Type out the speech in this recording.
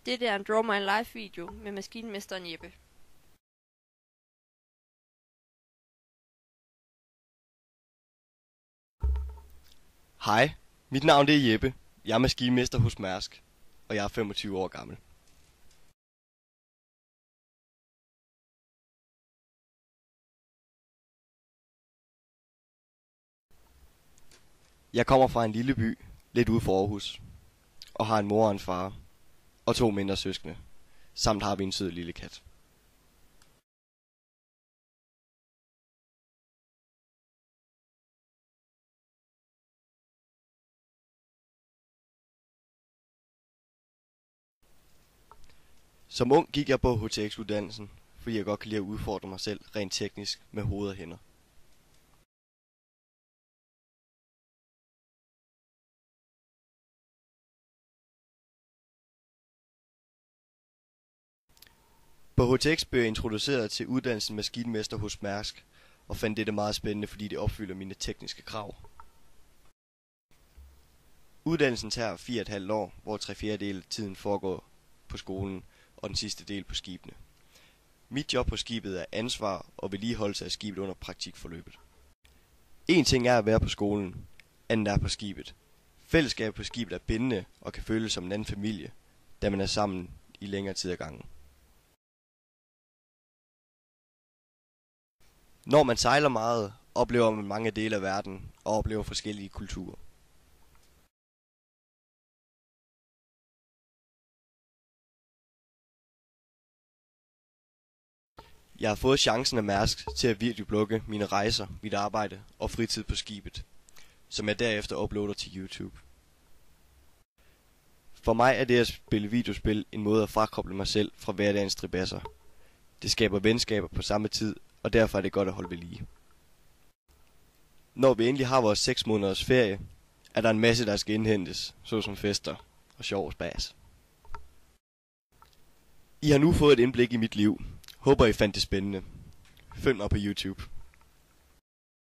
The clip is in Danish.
Dette er en Draw My Life video med maskinmesteren Jeppe. Hej, mit navn er Jeppe. Jeg er maskinmester hos Mærsk, og jeg er 25 år gammel. Jeg kommer fra en lille by, lidt ude for Aarhus, og har en mor og en far, og 2 mindre søskende, samt har vi en sød lille kat. Som ung gik jeg på HTX-uddannelsen, fordi jeg godt kan lide at udfordre mig selv rent teknisk med hoved og hænder. På HTX blev jeg introduceret til uddannelsen maskinmester hos Mærsk, og fandt dette meget spændende, fordi det opfylder mine tekniske krav. Uddannelsen tager 4,5 år, hvor 3/4 af tiden foregår på skolen, og den sidste del på skibene. Mit job på skibet er ansvar og vedligeholdelse af skibet under praktikforløbet. En ting er at være på skolen, anden er på skibet. Fællesskabet på skibet er bindende og kan føles som en anden familie, da man er sammen i længere tid ad gangen. Når man sejler meget, oplever man mange dele af verden og oplever forskellige kulturer. Jeg har fået chancen af Mærsk til at videoblogge mine rejser, mit arbejde og fritid på skibet, som jeg derefter uploader til YouTube. For mig er det at spille videospil en måde at frakoble mig selv fra hverdagens stribasser. Det skaber venskaber på samme tid, og derfor er det godt at holde ved lige. Når vi endelig har vores 6 måneders ferie, er der en masse, der skal indhentes, såsom fester og sjov og spas. I har nu fået et indblik i mit liv. Håber I fandt det spændende. Følg mig på YouTube.